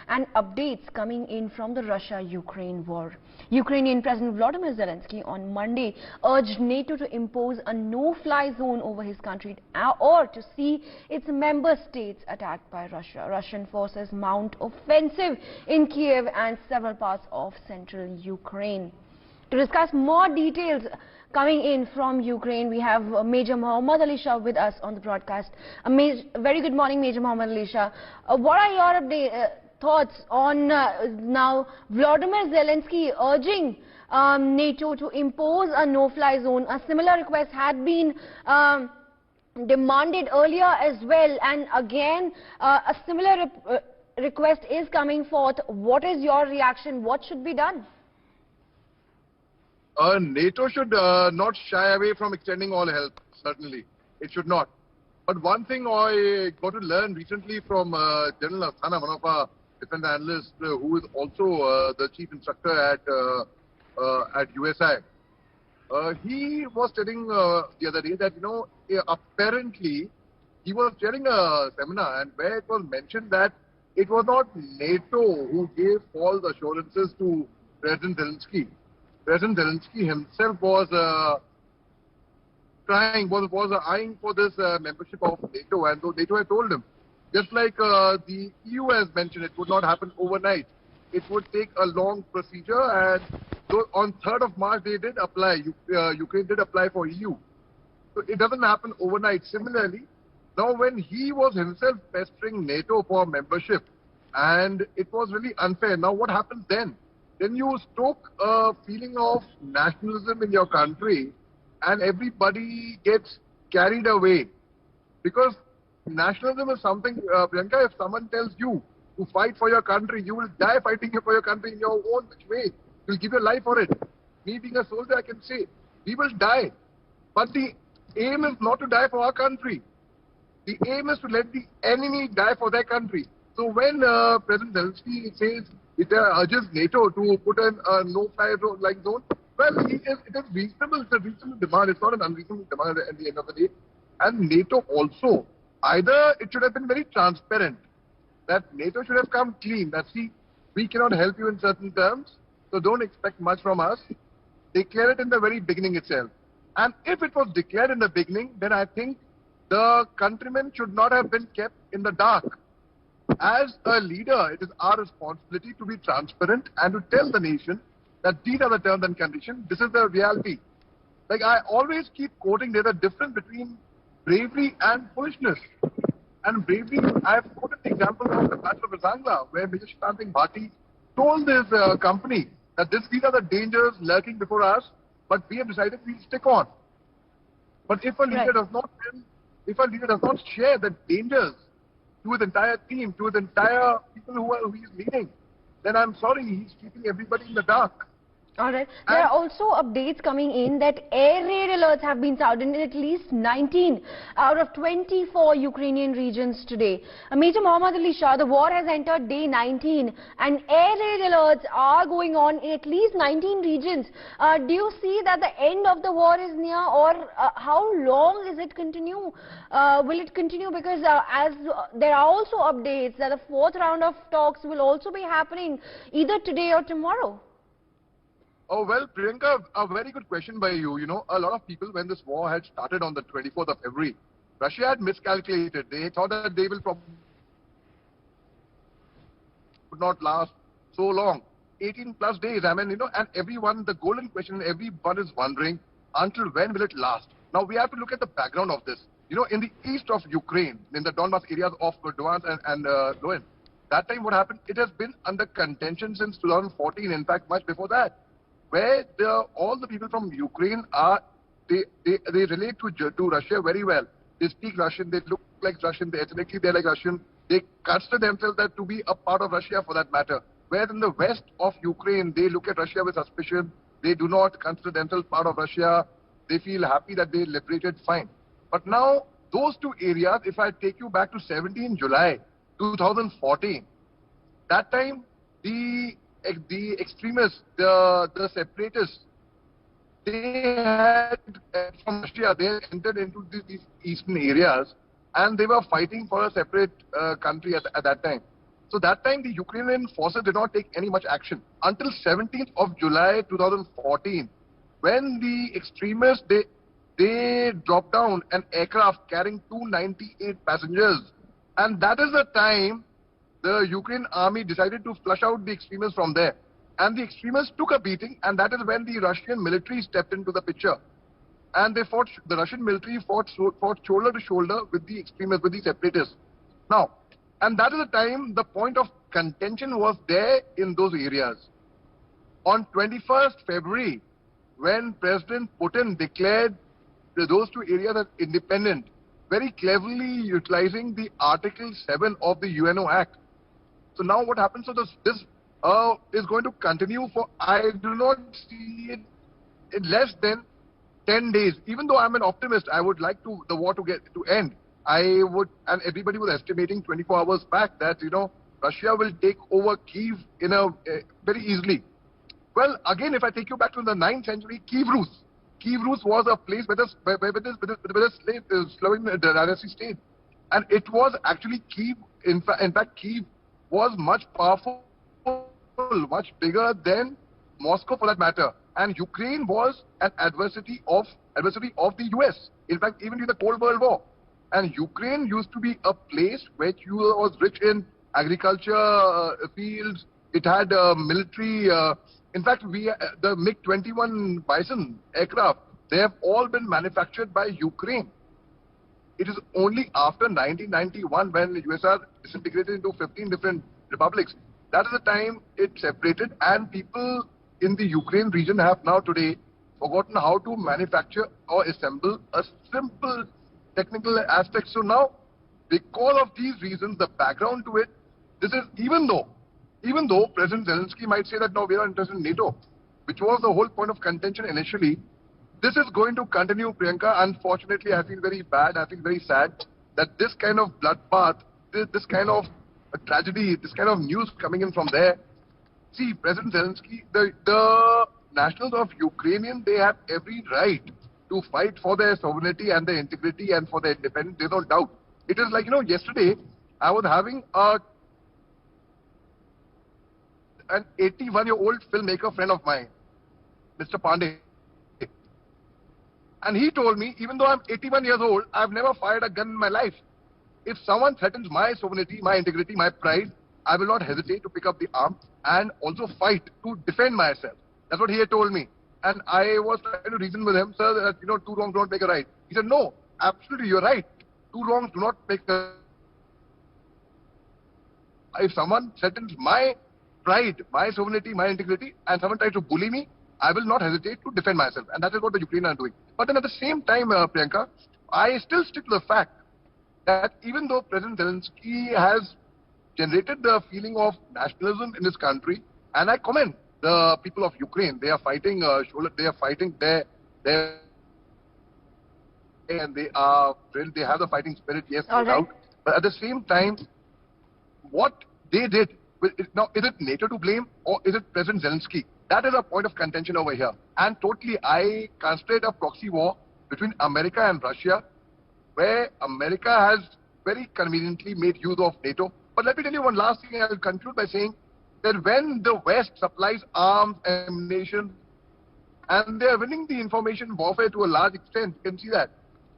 and updates coming in from the Russia-Ukraine war. Ukrainian President Volodymyr Zelensky on Monday urged NATO to impose a no-fly zone over his country or to see its member states attacked by Russia. Russian forces mount offensive in Kiev and several parts of central Ukraine. To discuss more details coming in from Ukraine, we have Major Mohammed Ali Shah with us on the broadcast. Very good morning, Major Mohammed Ali Shah. What are your thoughts on now Volodymyr Zelensky urging NATO to impose a no-fly zone? A similar request had been demanded earlier as well, and again a similar request is coming forth. What is your reaction? What should be done? NATO should not shy away from extending all help, certainly. It should not. But one thing I got to learn recently from General Asthana, one of our defense analysts, who is also the chief instructor at USI. He was telling the other day that, apparently he was chairing a seminar and where it was mentioned that it was not NATO who gave false assurances to President Zelensky. President Zelensky himself was eyeing for this membership of NATO, and though NATO had told him, just like the EU has mentioned, it would not happen overnight. It would take a long procedure, and so on 3rd of March they did apply. Ukraine did apply for EU. So it doesn't happen overnight. Similarly, now when he was himself pestering NATO for membership, and it was really unfair. Now what happens then? Then you stoke a feeling of nationalism in your country and everybody gets carried away. Because nationalism is something, Priyanka, if someone tells you to fight for your country, you will die fighting for your country in your own way. You will give your life for it. Me being a soldier, I can say, we will die. But the aim is not to die for our country. The aim is to let the enemy die for their country. So when President Zelensky says, it urges NATO to put in a no-fly zone. Well, it is reasonable. It's a reasonable demand. It's not an unreasonable demand at the end of the day. And NATO also, either it should have been very transparent, that NATO should have come clean, that see, we cannot help you in certain terms, so don't expect much from us. Declare it in the very beginning itself. And if it was declared in the beginning, then I think the countrymen should not have been kept in the dark. As a leader, it is our responsibility to be transparent and to tell the nation that these are the terms and conditions, this is the reality. Like I always keep quoting, there's a difference between bravery and foolishness. And bravery, I have quoted the example of the Battle of Zangla, where Major Shah told this company that these are the dangers lurking before us, but we have decided we'll stick on. But if a leader does not share the dangers to his entire team, to his entire people who he is leading, then I'm sorry, he's keeping everybody in the dark. All right. There are also updates coming in that air raid alerts have been sounded in at least 19 out of 24 Ukrainian regions today. Major Mohammed Ali Shah, the war has entered day 19 and air raid alerts are going on in at least 19 regions. Do you see that the end of the war is near, or how long is it continue? Will it continue? Because as there are also updates that the 4th round of talks will also be happening either today or tomorrow. Oh, well, Priyanka, a very good question by you. A lot of people, when this war had started on the 24th of February, Russia had miscalculated. They thought that they will probably would not last so long. 18 plus days, and everyone, the golden question, everyone is wondering, until when will it last? Now, we have to look at the background of this. In the east of Ukraine, in the Donbas areas of Donetsk and Luhansk, that time what happened, it has been under contention since 2014, in fact, much before that, where all the people from Ukraine are, they relate to Russia very well. They speak Russian, they look like Russian, ethnically they're like Russian. They consider themselves to be a part of Russia for that matter. Whereas in the west of Ukraine, they look at Russia with suspicion. They do not consider themselves part of Russia. They feel happy that they liberated, fine. But now, those two areas, if I take you back to 17 July 2014, that time the extremists, the separatists, they had from Russia, they entered into these eastern areas and they were fighting for a separate country at that time. So that time the Ukrainian forces did not take any much action until 17th of July 2014, when the extremists they dropped down an aircraft carrying 298 passengers, and that is the time the Ukraine army decided to flush out the extremists from there. And the extremists took a beating, and that is when the Russian military stepped into the picture. And they fought, the Russian military fought shoulder to shoulder with the extremists, with the separatists. Now, and that is the time the point of contention was there in those areas. On 21st February, when President Putin declared those two areas as independent, very cleverly utilizing the Article 7 of the UNO Act. So now what happens? So this is going to continue for, I do not see it in less than 10 days. Even though I'm an optimist, I would like the war to end. I would, and everybody was estimating 24 hours back that, Russia will take over Kyiv very easily. Well, again, if I take you back to the 9th century, Kyiv Rus was a place where the Slovene dynasty stayed. And it was actually Kyiv, in fact, Kyiv was much powerful, much bigger than Moscow for that matter. And Ukraine was an adversary of the US. In fact, even in the Cold War. And Ukraine used to be a place which was rich in agriculture fields. It had military. In fact, the MiG-21 Bison aircraft, they have all been manufactured by Ukraine. It is only after 1991 when the USSR disintegrated into 15 different republics. That is the time it separated, and people in the Ukraine region have now today forgotten how to manufacture or assemble a simple technical aspect. So now, because of these reasons, the background to it, this is even though President Zelensky might say that no, we are not interested in NATO, which was the whole point of contention initially, this is going to continue, Priyanka. Unfortunately, I feel very bad, I feel very sad that this kind of bloodbath, this kind of tragedy, this kind of news coming in from there. See, President Zelensky, the nationals of Ukrainian, they have every right to fight for their sovereignty and their integrity and for their independence. There's no doubt. It is like, yesterday I was having an 81-year-old filmmaker friend of mine, Mr. Pandey. And he told me, even though I'm 81 years old, I've never fired a gun in my life. If someone threatens my sovereignty, my integrity, my pride, I will not hesitate to pick up the arm and also fight to defend myself. That's what he had told me. And I was trying to reason with him, sir, that, two wrongs don't make a right. He said, no, absolutely, you're right. Two wrongs do not make a... If someone threatens my pride, my sovereignty, my integrity, and someone tries to bully me, I will not hesitate to defend myself. And that is what the Ukrainians are doing. But then at the same time, Priyanka, I still stick to the fact that even though President Zelensky has generated the feeling of nationalism in this country, and I commend the people of Ukraine, they are fighting, they are fighting and they have the fighting spirit, yes, no doubt. But at the same time, what they did, now is it NATO to blame or is it President Zelensky? That is a point of contention over here. And totally, I consider a proxy war between America and Russia, where America has very conveniently made use of NATO. But let me tell you one last thing, I will conclude by saying that when the West supplies arms, ammunition, and they are winning the information warfare to a large extent, you can see that.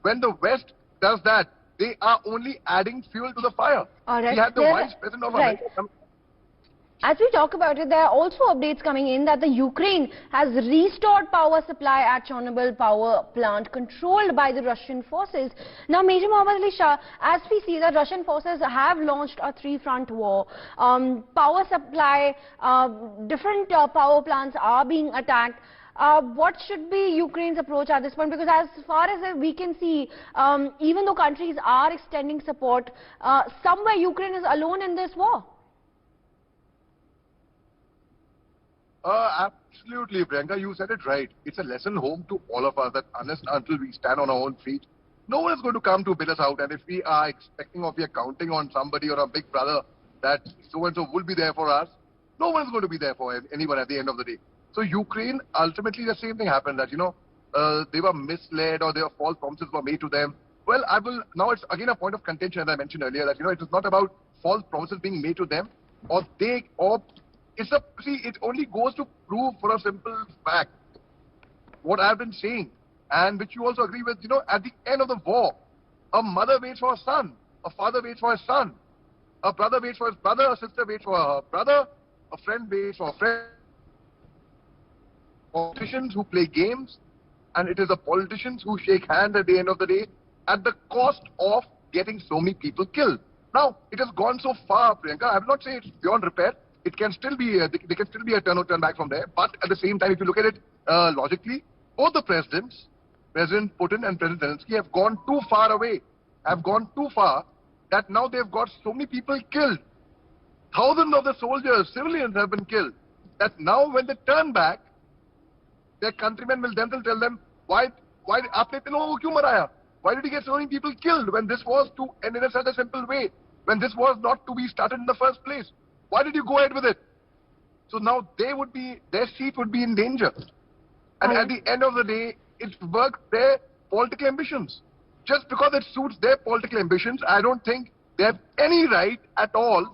When the West does that, they are only adding fuel to the fire. All right. We had the Vice President of America. As we talk about it, there are also updates coming in that the Ukraine has restored power supply at Chernobyl power plant controlled by the Russian forces. Now, Major Mohammed Ali Shah, as we see that Russian forces have launched a three-front war, power supply, different power plants are being attacked. What should be Ukraine's approach at this point? Because as far as we can see, even though countries are extending support, somewhere Ukraine is alone in this war. Absolutely, Priyanka, you said it right. It's a lesson home to all of us that unless until we stand on our own feet, no one is going to come to bail us out. And if we are expecting or we are counting on somebody or a big brother that so-and-so will be there for us, no one is going to be there for anyone at the end of the day. So Ukraine, ultimately the same thing happened that, they were misled or their false promises were made to them. Well, now it's again a point of contention as I mentioned earlier that, it is not about false promises being made to them. or see, it only goes to prove for a simple fact what I've been saying, and which you also agree with. At the end of the war, a mother waits for her son, a father waits for his son, a brother waits for his brother, a sister waits for her brother, a friend waits for a friend. Politicians who play games, and it is the politicians who shake hands at the end of the day at the cost of getting so many people killed. Now, it has gone so far, Priyanka. I will not say it's beyond repair. It can still be, there can still be a turn back from there. But at the same time, if you look at it logically, both the presidents, President Putin and President Zelensky, have gone too far away, have gone too far, that now they've got so many people killed. Thousands of the soldiers, civilians have been killed. That now when they turn back, their countrymen will themselves tell them, why aapne इन लोगों को क्यों मराया? Why did he get so many people killed when this was to end in such a simple way? When this was not to be started in the first place? Why did you go ahead with it? So now their seat would be in danger. And at the end of the day, it works their political ambitions. Just because it suits their political ambitions, I don't think they have any right at all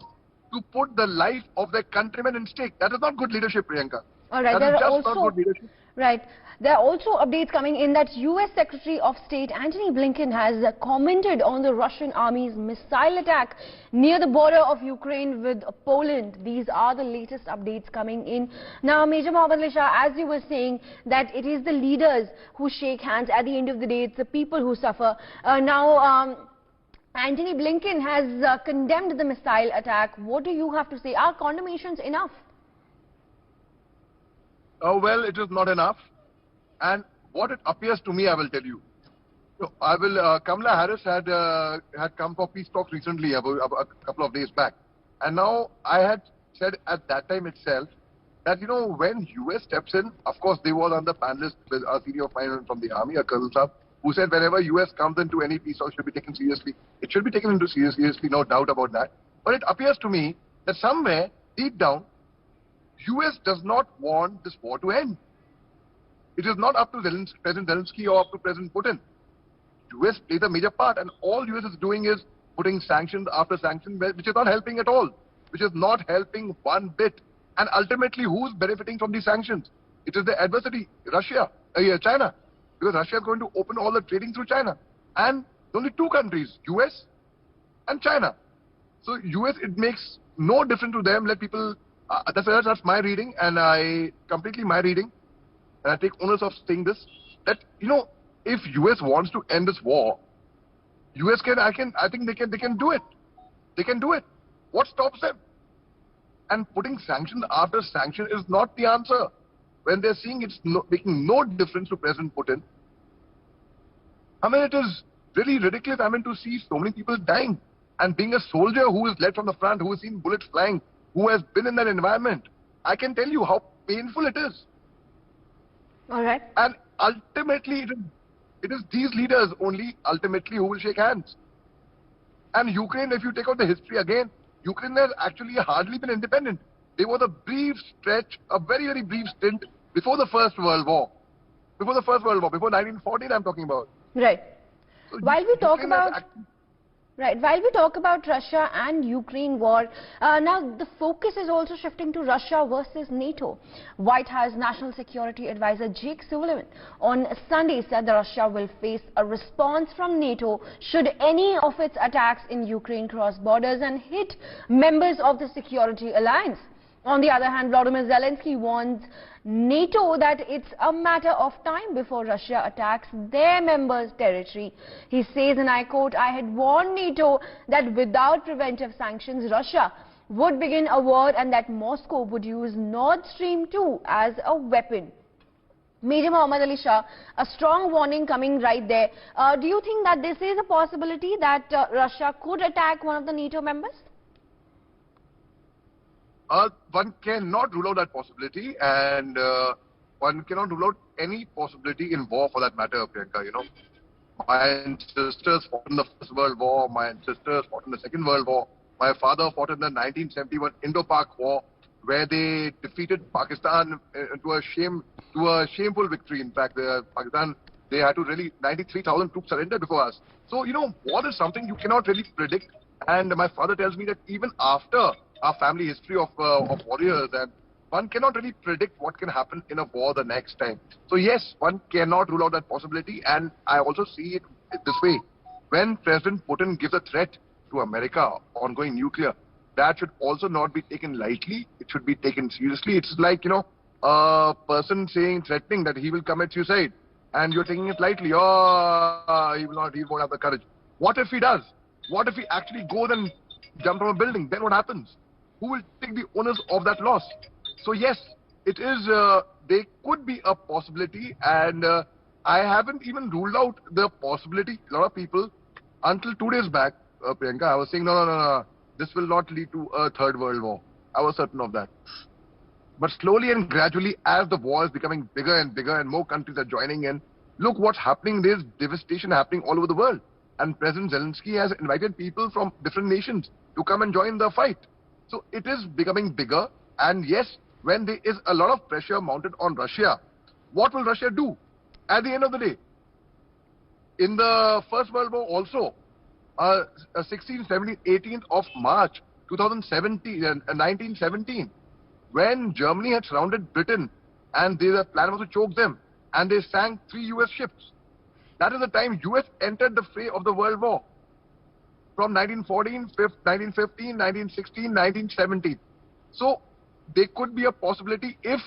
to put the life of their countrymen in stake. That is not good leadership, Priyanka. All right, that is just not good leadership. Right. There are also updates coming in that U.S. Secretary of State Antony Blinken has commented on the Russian army's missile attack near the border of Ukraine with Poland. These are the latest updates coming in. Now, Major Mohammed Ali Shah, as you were saying, that it is the leaders who shake hands. At the end of the day, it's the people who suffer. Antony Blinken has condemned the missile attack. What do you have to say? Are condemnations enough? Well, it is not enough. And what it appears to me, I will tell you. So Kamala Harris had come for peace talks recently, a couple of days back. And now I had said at that time itself that, when US steps in, of course, they was on the panelist with a senior officer from the army, a Colonel Saab, who said whenever US comes into any peace talk, should be taken seriously. It should be taken into seriously, no doubt about that. But it appears to me that somewhere, deep down, US does not want this war to end. It is not up to President Zelensky or up to President Putin. US plays a major part, and all US is doing is putting sanctions after sanctions, which is not helping at all, which is not helping one bit. And ultimately, who's benefiting from these sanctions? It is the adversary, China, because Russia is going to open all the trading through China. And only two countries, US and China. So US, it makes no difference to them. Let people, that's my reading, and completely my reading. And I take onus of saying this, that, if US wants to end this war, US I think they can do it. They can do it. What stops them? And putting sanction after sanction is not the answer. When they're seeing it's making no difference to President Putin, it is really ridiculous, to see so many people dying. And being a soldier who is led from the front, who has seen bullets flying, who has been in that environment, I can tell you how painful it is. All right. And ultimately, it is these leaders only ultimately who will shake hands. And Ukraine, if you take out the history again, Ukraine has actually hardly been independent. There was a brief stretch, a very, very brief stint before the First World War. Before 1914 I'm talking about. Right. So While we talk about Russia and Ukraine war, now the focus is also shifting to Russia versus NATO. White House National Security Advisor Jake Sullivan on Sunday said that Russia will face a response from NATO should any of its attacks in Ukraine cross borders and hit members of the security alliance. On the other hand, Volodymyr Zelensky warns NATO that it's a matter of time before Russia attacks their members' territory. He says, and I quote, "I had warned NATO that without preventive sanctions, Russia would begin a war and that Moscow would use Nord Stream 2 as a weapon." Major Mohammed Ali Shah, a strong warning coming right there. Do you think that this is a possibility that Russia could attack one of the NATO members? One cannot rule out that possibility, and one cannot rule out any possibility in war for that matter, Priyanka. My ancestors fought in the First World War, my ancestors fought in the Second World War, my father fought in the 1971 Indo-Pak War, where they defeated Pakistan to a shameful victory. In fact, Pakistan, they had to really, 93,000 troops surrendered before us. So, war is something you cannot really predict, and my father tells me that even after our family history of warriors, and one cannot really predict what can happen in a war the next time. So yes, one cannot rule out that possibility, and I also see it this way. When President Putin gives a threat to America on going nuclear, that should also not be taken lightly. It should be taken seriously. It's like, a person threatening that he will commit suicide, and you're taking it lightly. Oh, he won't have the courage. What if he does? What if he actually goes and jumps from a building? Then what happens? Who will take the onus of that loss? So yes, it is, there could be a possibility, and I haven't even ruled out the possibility. A lot of people, until 2 days back, Priyanka, I was saying, no, this will not lead to a third world war. I was certain of that. But slowly and gradually, as the war is becoming bigger and bigger and more countries are joining in, look what's happening. There's devastation happening all over the world. And President Zelensky has invited people from different nations to come and join the fight. So it is becoming bigger. And yes, when there is a lot of pressure mounted on Russia, what will Russia do at the end of the day? In the First World War also, 16th, 17th, 18th of March 1917, when Germany had surrounded Britain and their plan was to choke them, and they sank 3 US ships. That is the time US entered the fray of the World War. From 1914, 1915, 1916, 1917. So there could be a possibility if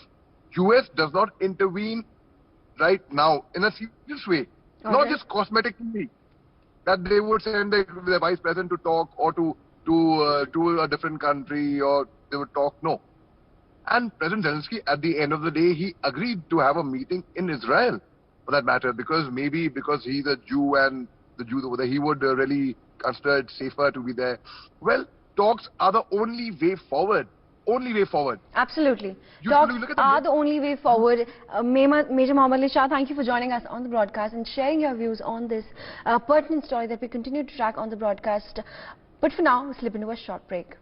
US does not intervene right now in a serious way, not just cosmetically, that they would send the vice president to talk or to a different country, or they would talk. No. And President Zelensky, at the end of the day, he agreed to have a meeting in Israel, for that matter, because he's a Jew, and the Jews over there, he would really consider it safer to be there. Well, talks are the only way forward. Only way forward. Absolutely. Talks are the only way forward. Major Mohammed Ali Shah, thank you for joining us on the broadcast and sharing your views on this pertinent story that we continue to track on the broadcast. But for now, we'll slip into a short break.